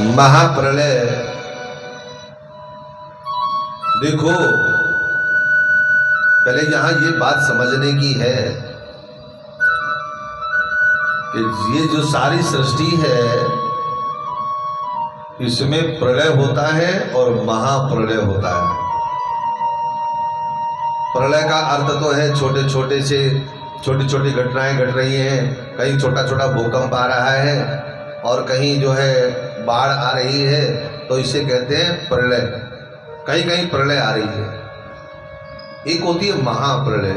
महाप्रलय। देखो पहले यहां ये बात समझने की है कि ये जो सारी सृष्टि है इसमें प्रलय होता है और महाप्रलय होता है। प्रलय का अर्थ तो है छोटे छोटे से छोटी छोटी घटनाएं घट रही हैं, कहीं छोटा छोटा भूकंप आ रहा है और कहीं जो है बाढ़ आ रही है, तो इसे कहते हैं प्रलय। कहीं कहीं प्रलय आ रही है। एक होती है महाप्रलय।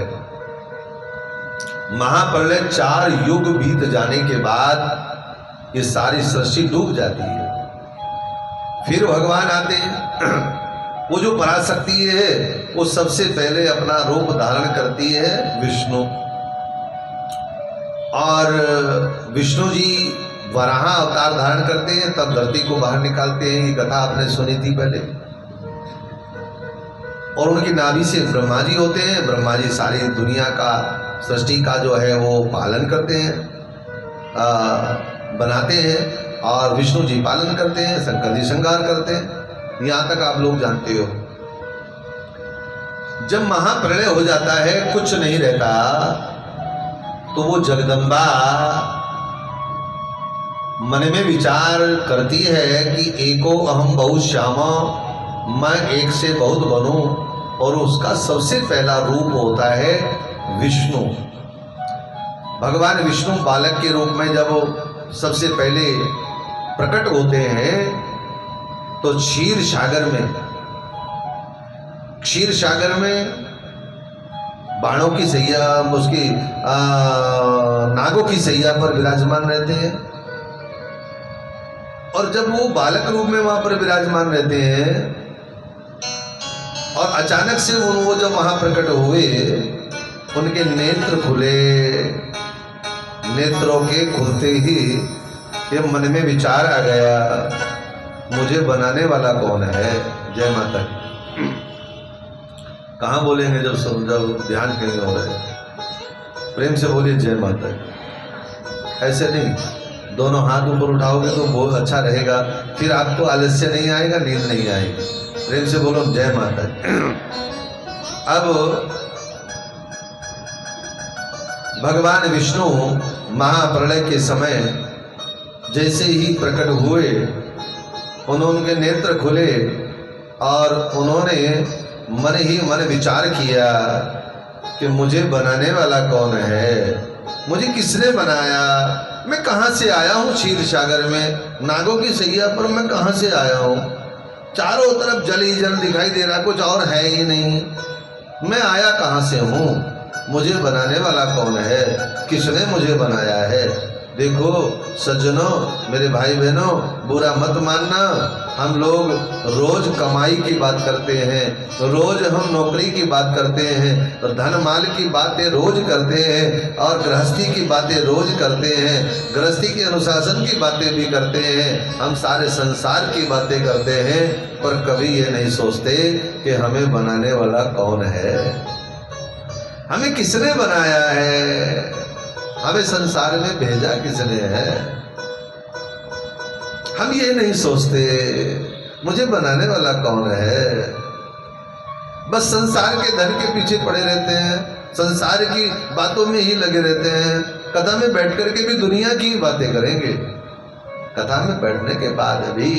महाप्रलय 4 युग बीत जाने के बाद ये सारी सृष्टि डूब जाती है। फिर भगवान आते हैं। वो जो पराशक्ति है वो सबसे पहले अपना रूप धारण करती है विष्णु, और विष्णु जी वराह अवतार धारण करते हैं, तब धरती को बाहर निकालते हैं। ये कथा आपने सुनी थी पहले। और उनकी नाभि से ब्रह्मा जी होते हैं। ब्रह्मा जी सारी दुनिया का सृष्टि का जो है वो पालन करते हैं, बनाते हैं, और विष्णु जी पालन करते हैं, शंकर जी श्रृंगार करते हैं। यहां तक आप लोग जानते हो। जब महाप्रलय हो जाता है, कुछ नहीं रहता, तो वो जगदम्बा मन में विचार करती है कि एको अहम बहुत श्यामा, मैं एक से बहुत बनूं। और उसका सबसे पहला रूप होता है विष्णु। भगवान विष्णु बालक के रूप में जब सबसे पहले प्रकट होते हैं तो क्षीर सागर में बाणों की सैया, उसकी नागों की सैया पर विराजमान रहते हैं। और जब वो बालक रूप में वहां पर विराजमान रहते हैं और अचानक से वो जब वहां प्रकट हुए, उनके नेत्र खुले। नेत्रों के खुलते ही ये मन में विचार आ गया, मुझे बनाने वाला कौन है। जय माता की। कहाँ बोलेंगे जब ध्यान कहीं हो रहे, प्रेम से बोलिए जय माता की। ऐसे नहीं, दोनों हाथ ऊपर उठाओगे तो बहुत अच्छा रहेगा, फिर आपको आलस्य नहीं आएगा, नींद नहीं आएगी। प्रेम से बोलो जय माता की। अब भगवान विष्णु महाप्रलय के समय जैसे ही प्रकट हुए, उनके नेत्र खुले और उन्होंने मन ही मन विचार किया कि मुझे बनाने वाला कौन है, मुझे किसने बनाया, मैं कहां से आया हूं क्षीर सागर में, नागों की सैया पर मैं कहां से आया हूं। चारों तरफ जल ही जल दिखाई दे रहा, कुछ और है ही नहीं। मैं आया कहां से हूं, मुझे बनाने वाला कौन है, किसने मुझे बनाया है। देखो सज्जनों, मेरे भाई बहनों, बुरा मत मानना। हम लोग रोज कमाई की बात करते हैं, रोज हम नौकरी की बात करते हैं, और धन माल की बातें रोज करते हैं, और गृहस्थी की बातें रोज करते हैं, गृहस्थी के अनुशासन की बातें भी करते हैं, हम सारे संसार की बातें करते हैं, पर कभी ये नहीं सोचते कि हमें बनाने वाला कौन है, हमें किसने बनाया है, हमें संसार में भेजा किसने है। हम ये नहीं सोचते मुझे बनाने वाला कौन है। बस संसार के धन के पीछे पड़े रहते हैं, संसार की बातों में ही लगे रहते हैं। कथा में बैठ करके भी दुनिया की बातें करेंगे, कथा में बैठने के बाद भी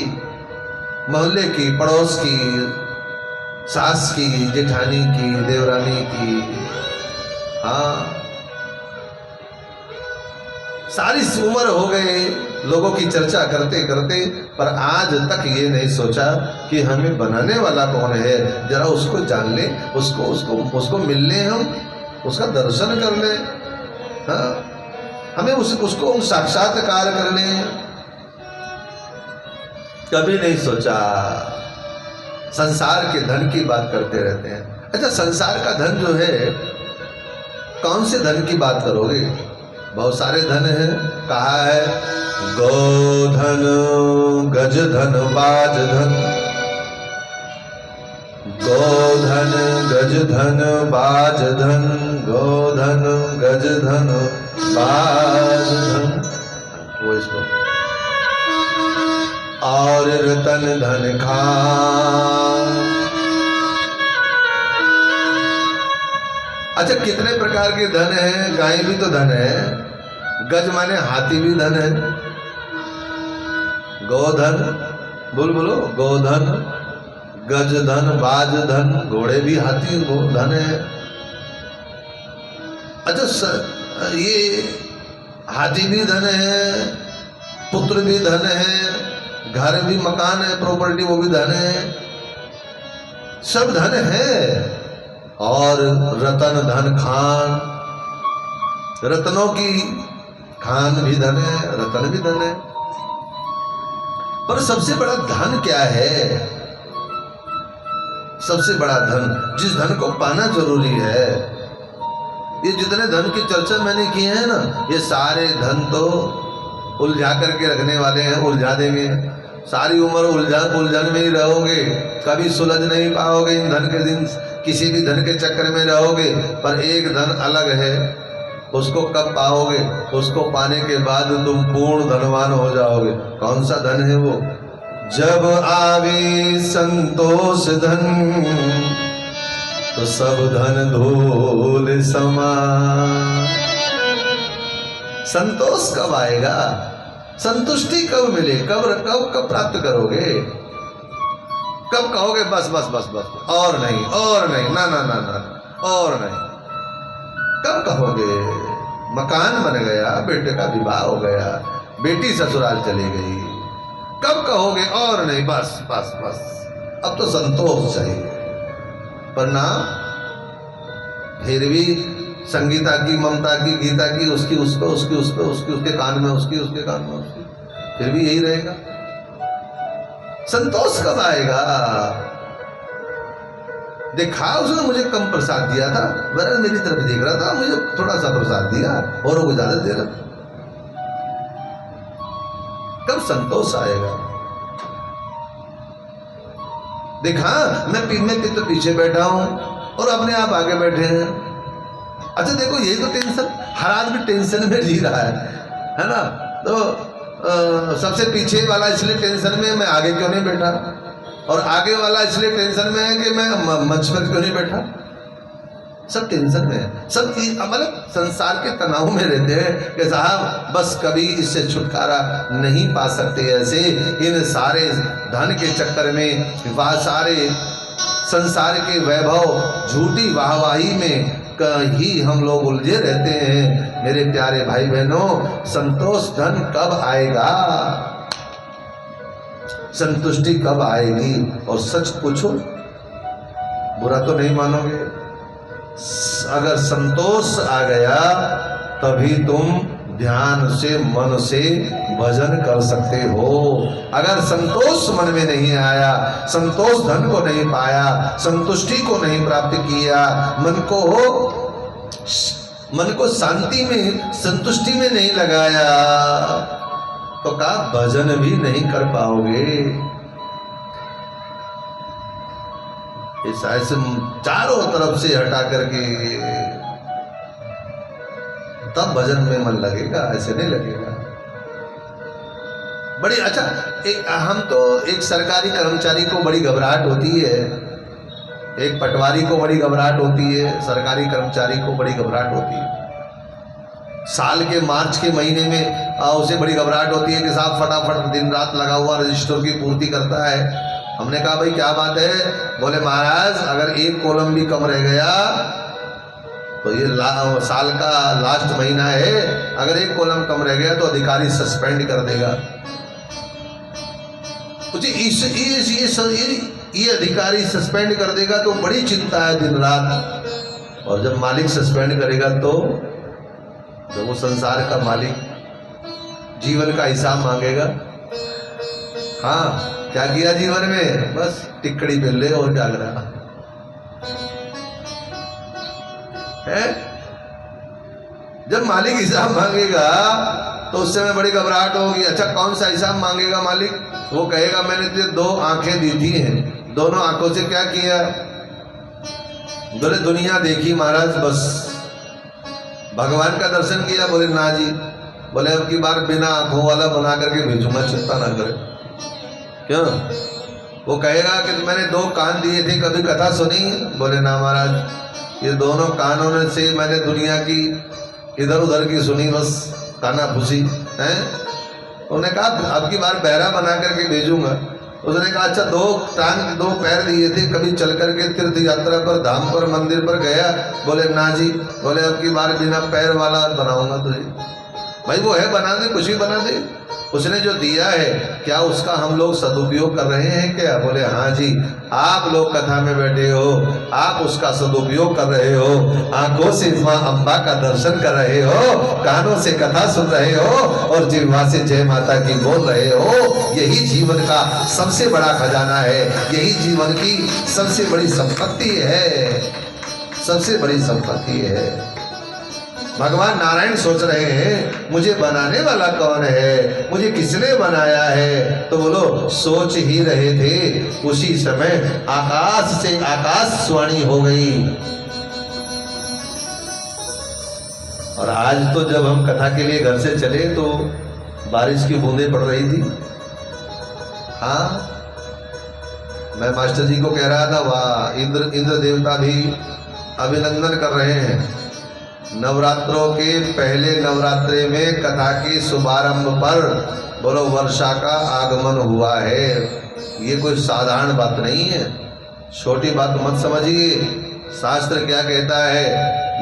मोहल्ले की, पड़ोस की, सास की, जेठानी की, देवरानी की, हाँ सारी उम्र हो गए लोगों की चर्चा करते करते, पर आज तक ये नहीं सोचा कि हमें बनाने वाला कौन है। जरा उसको जान ले, उसको मिल ले, हम उसका दर्शन कर ले, हाँ हमें उसको साक्षात्कार कर ले। कभी नहीं सोचा। संसार के धन की बात करते रहते हैं। अच्छा, संसार का धन जो है, कौन से धन की बात करोगे? बहुत सारे धन हैं। कहा है गोधन, गज धन, बाज धन, गोधन गज धन बाज धन, गोधन गज धन बाज धन। वो इसको और रतन धन खान। अच्छा, कितने प्रकार के धन है? गाय भी तो धन है, गज माने हाथी भी धन है, गोधन, बोलो गोधन, गज धन, बाज धन, घोड़े भी हाथी धन है। अच्छा, ये हाथी भी धन है, पुत्र भी धन है, घर भी, मकान है, प्रॉपर्टी वो भी धन है, सब धन है। और रतन धन खान, रत्नों की खान भी धन है, रतन भी धन है। पर सबसे बड़ा धन क्या है? सबसे बड़ा धन, जिस धन को पाना जरूरी है, ये जितने धन की चर्चा मैंने की है ना, ये सारे धन तो उलझा करके रखने वाले हैं, उलझा देंगे। सारी उम्र उलझन में ही रहोगे, कभी सुलझ नहीं पाओगे। इन धन के दिन किसी भी धन के चक्कर में रहोगे। पर एक धन अलग है, उसको कब पाओगे? उसको पाने के बाद तुम पूर्ण धनवान हो जाओगे। कौन सा धन है वो? जब आवे संतोष धन, तो सब धन धूल समान। संतोष कब आएगा? संतुष्टि कब मिले? कब प्राप्त करोगे? कब कहोगे बस बस बस बस, और नहीं, ना ना ना ना, और नहीं? कब कहोगे? मकान बन गया, बेटे का विवाह हो गया, बेटी ससुराल चली गई, कब कहोगे और नहीं, बस बस बस, अब तो संतोष चाहिए? पर ना, फिर भी संगीता की, ममता की, गीता की, उसकी उस पे, उसकी उस पे, उसकी उसके कान में, उसकी उसके कान में, उसकी, फिर भी यही रहेगा। संतोष कब आएगा? देखा उसने मुझे कम प्रसाद दिया था, वरना मेरी तरफ देख रहा था, मुझे थोड़ा सा प्रसाद दिया, औरों को ज्यादा दे रहा। कब संतोष आएगा? देखा, मैं तो पीछे बैठा हूं और अपने आप आगे बैठे हैं। अच्छा देखो, यही तो टेंशन, हर आदमी टेंशन में जी रहा है ना? तो सबसे पीछे वाला इसलिए टेंशन में, मैं आगे क्यों नहीं बैठा, और आगे वाला इसलिए टेंशन में है कि मैं मंच पर क्यों नहीं बैठा। सब टेंशन में है, सब मतलब संसार के तनाव में रहते हैं कि साहब बस कभी इससे छुटकारा नहीं पा सकते। ऐसे इन सारे धन के चक्कर में, वह सारे संसार के वैभव, झूठी वाहवाही में ही हम लोग उलझे रहते हैं। मेरे प्यारे भाई बहनों, संतोष धन कब आएगा? संतुष्टि कब आएगी? और सच पूछो, बुरा तो नहीं मानोगे, अगर संतोष आ गया तभी तुम ध्यान से, मन से भजन कर सकते हो। अगर संतोष मन में नहीं आया, संतोष धन को नहीं पाया, संतुष्टि को नहीं प्राप्त किया, मन को शांति में, संतुष्टि में नहीं लगाया, तो का भजन भी नहीं कर पाओगे। ऐसा ऐसे चारों तरफ से हटा करके तब भजन में मन लगेगा, ऐसे नहीं लगेगा। बड़ी अच्छा, हम तो एक सरकारी कर्मचारी को बड़ी घबराहट होती है, एक पटवारी को बड़ी घबराहट होती है, सरकारी कर्मचारी को बड़ी घबराहट होती है। साल के मार्च के महीने में उसे बड़ी घबराहट होती है कि साहब फटाफट दिन रात लगा हुआ रजिस्टर की पूर्ति करता है। हमने कहा भाई क्या बात है? बोले महाराज अगर एक कॉलम भी कम रह गया तो ये साल का लास्ट महीना है, अगर एक कॉलम कम रह गया तो अधिकारी सस्पेंड कर देगा। ये अधिकारी सस्पेंड कर देगा तो बड़ी चिंता है दिन रात। और जब मालिक सस्पेंड करेगा तो जब वो संसार का मालिक जीवन का हिसाब मांगेगा, हाँ क्या किया जीवन में, बस टिकड़ी पे ले और क्या करा है। जब मालिक हिसाब मांगेगा तो उस समय बड़ी घबराहट होगी। अच्छा कौन सा हिसाब मांगेगा मालिक? वो कहेगा मैंने तुझे 2 आंखें दी थी हैं, दोनों आंखों से क्या किया? बोले दुनिया देखी महाराज, बस भगवान का दर्शन किया? बोले ना जी। बोले अब की बार बिना आंखों वाला बना करके भेजूंगा, चिंता ना करे। क्यों? वो कहेगा कि मैंने 2 कान दिए थे, कभी कथा सुनी? बोले ना महाराज, ये दोनों कानों से मैंने दुनिया की इधर उधर की सुनी, बस काना फूसी है। उन्होंने कहा अब की बार बहरा बना करके भेजूंगा। उसने कहा अच्छा 2 टांग 2 पैर दिए थे, कभी चल करके तीर्थ यात्रा पर, धाम पर, मंदिर पर गया? बोले ना जी। बोले अब की बार बिना पैर वाला बनाऊंगा तुझे। भाई वो है बना दे, कुछ भी बना दे। उसने जो दिया है क्या उसका हम लोग सदुपयोग कर रहे हैं क्या? बोले हाँ जी, आप लोग कथा में बैठे हो, आप उसका सदुपयोग कर रहे हो, आंखों से माँ अम्बा का दर्शन कर रहे हो, कानों से कथा सुन रहे हो और जिह्वा से जय माता की बोल रहे हो। यही जीवन का सबसे बड़ा खजाना है, यही जीवन की सबसे बड़ी संपत्ति है, सबसे बड़ी संपत्ति है। भगवान नारायण सोच रहे हैं मुझे बनाने वाला कौन है, मुझे किसने बनाया है? तो बोलो सोच ही रहे थे, उसी समय आकाश से आकाशवाणी हो गई। और आज तो जब हम कथा के लिए घर से चले तो बारिश की बूंदें पड़ रही थी। हाँ, मैं मास्टर जी को कह रहा था, वाह, इंद्र देवता भी अभिनंदन कर रहे हैं। नवरात्रों के पहले नवरात्रे में कथा के शुभारंभ पर बोलो वर्षा का आगमन हुआ है। ये कोई साधारण बात नहीं है, छोटी बात मत समझिए। शास्त्र क्या कहता है?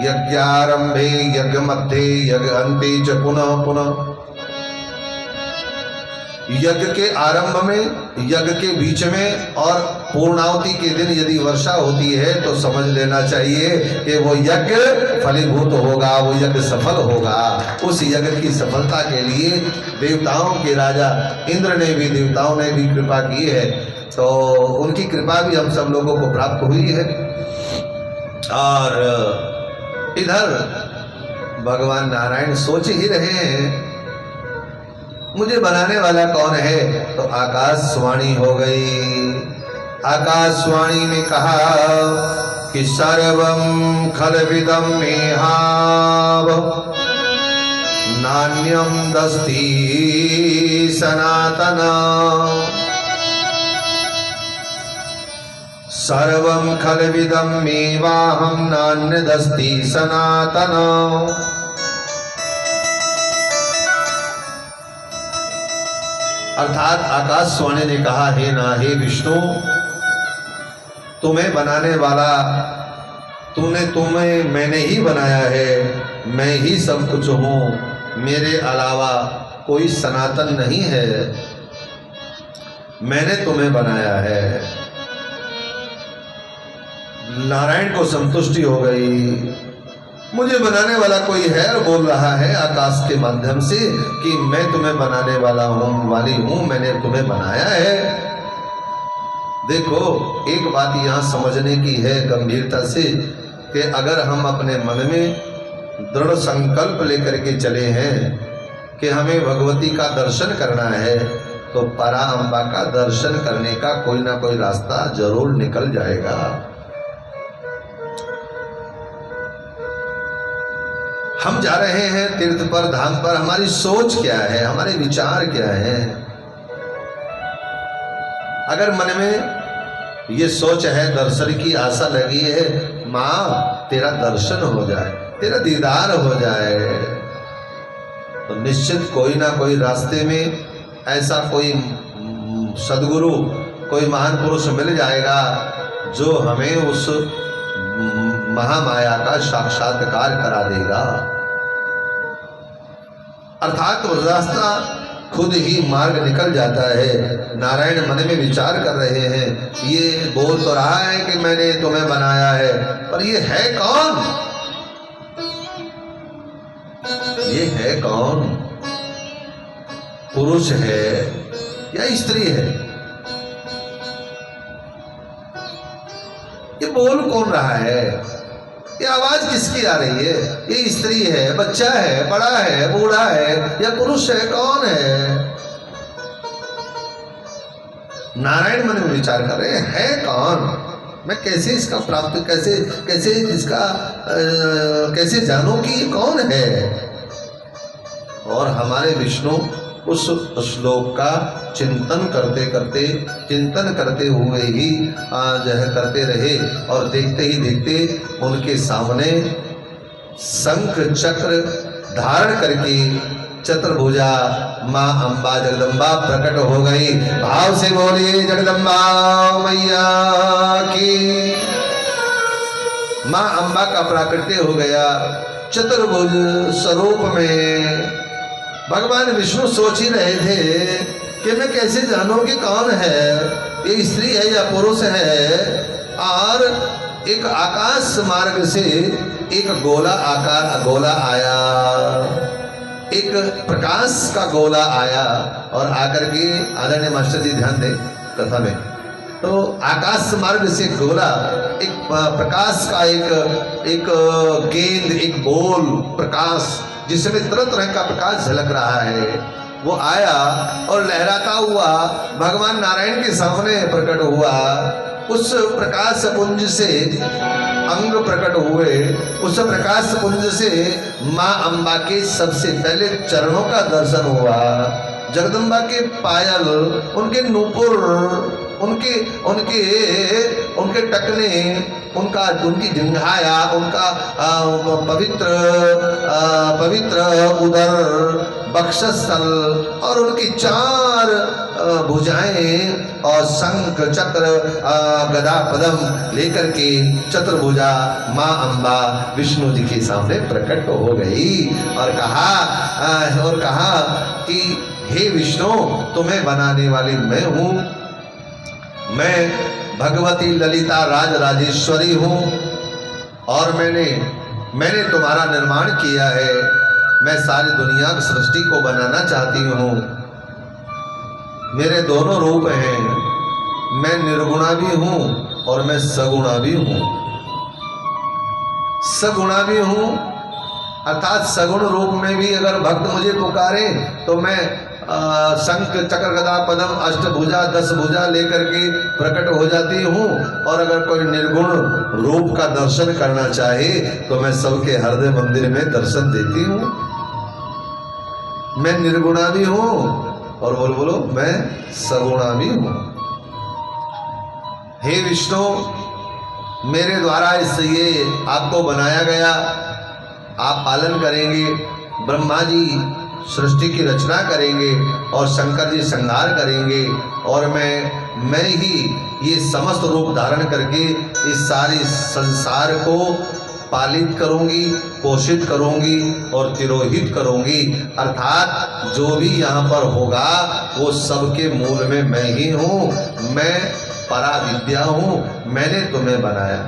यज्ञारंभे यज्ञ मध्ये यज्ञ अंते च पुनः पुनः। यज्ञ के आरंभ में, यज्ञ के बीच में और पूर्णावती के दिन यदि वर्षा होती है तो समझ लेना चाहिए कि वो यज्ञ फलीभूत होगा, वो यज्ञ सफल होगा। उस यज्ञ की सफलता के लिए देवताओं के राजा इंद्र ने भी, देवताओं ने भी कृपा की है, तो उनकी कृपा भी हम सब लोगों को प्राप्त हुई है। और इधर भगवान नारायण सोच ही रहे हैं मुझे बनाने वाला कौन है? तो आकाशवाणी हो गई। आकाशवाणी में कहा कि सर्वं खलविदं मेहाव नान्यं दस्ति सनातन। सर्वं खलविदं मेवाहं नान्यदस्ति सनातन। अर्थात आकाशवाणी ने कहा, हे विष्णु, तुम्हें बनाने वाला तुम्हें मैंने ही बनाया है, मैं ही सब कुछ हूं, मेरे अलावा कोई सनातन नहीं है, मैंने तुम्हें बनाया है। नारायण को संतुष्टि हो गई, मुझे बनाने वाला कोई है और बोल रहा है आकाश के माध्यम से कि मैं तुम्हें बनाने वाला वाली हूं, मैंने तुम्हें बनाया है। देखो एक बात यहां समझने की है गंभीरता से कि अगर हम अपने मन में दृढ़ संकल्प लेकर के चले हैं कि हमें भगवती का दर्शन करना है तो परा अम्बा का दर्शन करने का कोई ना कोई रास्ता जरूर निकल जाएगा। हम जा रहे हैं तीर्थ पर, धाम पर, हमारी सोच क्या है, हमारे विचार क्या है? अगर मन में ये सोच है, दर्शन की आशा लगी है, माँ तेरा दर्शन हो जाए, तेरा दीदार हो जाए, तो निश्चित कोई ना कोई रास्ते में ऐसा कोई सदगुरु, कोई महान पुरुष मिल जाएगा जो हमें उस महामाया का साक्षात्कार करा देगा। अर्थात वो रास्ता खुद ही मार्ग निकल जाता है। नारायण मन में विचार कर रहे हैं, ये बोल तो रहा है कि मैंने तुम्हें बनाया है, पर ये है कौन? ये है कौन? पुरुष है या स्त्री है? ये बोल कौन रहा है? ये आवाज किसकी आ रही है? ये स्त्री है, बच्चा है, बड़ा है, बूढ़ा है या पुरुष है? कौन है? नारायण मन में विचार कर रहे हैं, है कौन? मैं कैसे इसका प्राप्त, कैसे इसका कैसे जानूं कि ये कौन है? और हमारे विष्णु उस श्लोक का चिंतन करते हुए ही जो है करते रहे। और देखते ही देखते उनके सामने शंख चक्र धारण करके चतुर्भुजा माँ अम्बा जगदम्बा प्रकट हो गई। भाव से बोलिए जगदम्बा मैया की। माँ अम्बा का प्राकट्य हो गया चतुर्भुज स्वरूप में। भगवान विष्णु सोच ही रहे थे कि मैं कैसे जानूं कि कौन है, ये स्त्री है या पुरुष है। और एक आकाश मार्ग से एक गोला आया, एक प्रकाश का गोला आया और आकर के आदरणीय मास्टर जी ध्यान दें कथा में। तो आकाश मार्ग से गोला, एक प्रकाश का एक गेंद, एक बोल प्रकाश जिसमें तरह तरह का प्रकाश झलक रहा है, वो आया और लहराता हुआ भगवान नारायण के सामने प्रकट हुआ। उस प्रकाश पुंज से अंग प्रकट हुए। उस प्रकाश पुंज से माँ अम्बा के सबसे पहले चरणों का दर्शन हुआ। जगदम्बा के पायल, उनके नूपुर, उनके टकने, उनकी जिंघाया, उनका पवित्र उदर, बक्षस्थल और उनकी 4 भुजाएं और शंख चक्र गदा पद्म लेकर के चतुर्भुजा माँ अम्बा विष्णु जी के सामने प्रकट हो गई और कहा कि हे विष्णु, तुम्हें बनाने वाली मैं हूँ। मैं भगवती ललिता राजेश्वरी हूँ और मैंने तुम्हारा निर्माण किया है। मैं सारी दुनिया की सृष्टि को बनाना चाहती हूँ। मेरे दोनों रूप हैं, मैं निर्गुणा भी हूँ और मैं सगुणा भी हूँ। सगुणा भी हूँ अर्थात सगुण रूप में भी अगर भक्त मुझे पुकारे तो मैं शंख चक्र गदा पद्म अष्टभुजा 10 भुजा लेकर के प्रकट हो जाती हूँ। और अगर कोई निर्गुण रूप का दर्शन करना चाहे तो मैं सबके हृदय मंदिर में दर्शन देती हूँ। मैं निर्गुणा भी हूँ और बोलो मैं सगुणा भी हूँ। हे विष्णु, मेरे द्वारा ये आपको बनाया गया, आप पालन करेंगे। ब्रह्मा जी सृष्टि की रचना करेंगे और शंकर जी संहार करेंगे और मैं ही ये समस्त रूप धारण करके इस सारे संसार को पालित करूंगी, पोषित करूंगी और तिरोहित करूंगी। अर्थात जो भी यहाँ पर होगा वो सबके मूल में मैं ही हूँ। मैं पराविद्या हूँ, मैंने तुम्हें बनाया।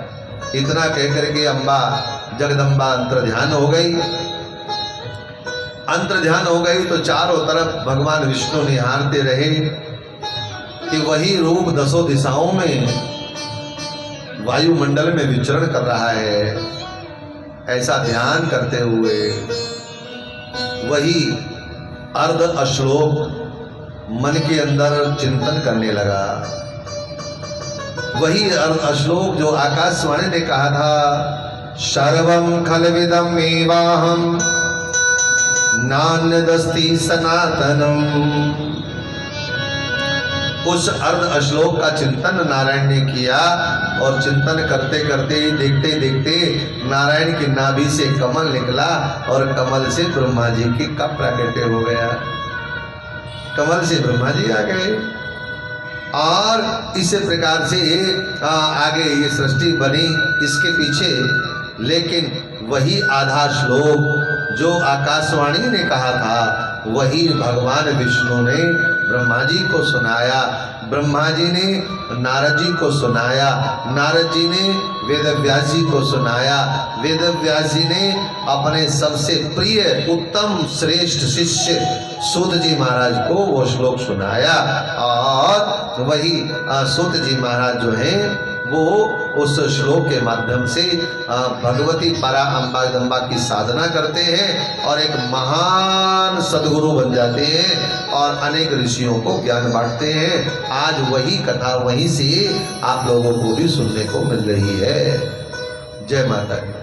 इतना कहकर के अम्बा जगदम्बा अंतर्ध्यान हो गई। अंतर्ध्यान हो गई तो चारों तरफ भगवान विष्णु निहारते रहे कि वही रूप 10 दिशाओं में वायुमंडल में विचरण कर रहा है। ऐसा ध्यान करते हुए वही अर्ध अश्लोक मन के अंदर चिंतन करने लगा। वही अर्ध अश्लोक जो आकाशवाणी ने कहा था, सर्वं खलविदं एवाहं नान्यदस्ति सनातनम। उस अर्ध श्लोक का चिंतन नारायण ने किया और चिंतन करते करते देखते देखते नारायण की नाभि से कमल निकला और कमल से ब्रह्मा जी की का प्राकट्य हो गया। कमल से ब्रह्मा जी आ गए और इस प्रकार से आगे ये सृष्टि बनी। इसके पीछे लेकिन वही आधा श्लोक जो आकाशवाणी ने कहा था वही भगवान विष्णु ने ब्रह्मा जी को सुनाया। ब्रह्मा जी ने नारद जी को सुनाया, नारद जी ने वेद व्यास जी को सुनाया, वेद व्यास जी ने अपने सबसे प्रिय उत्तम श्रेष्ठ शिष्य सूत जी महाराज को वो श्लोक सुनाया। और वही सूत जी महाराज जो हैं वो उस श्लोक के माध्यम से भगवती परा अम्बा जगदम्बा की साधना करते हैं और एक महान सदगुरु बन जाते हैं और अनेक ऋषियों को ज्ञान बांटते हैं। आज वही कथा वहीं से आप लोगों को भी सुनने को मिल रही है। जय माता दी।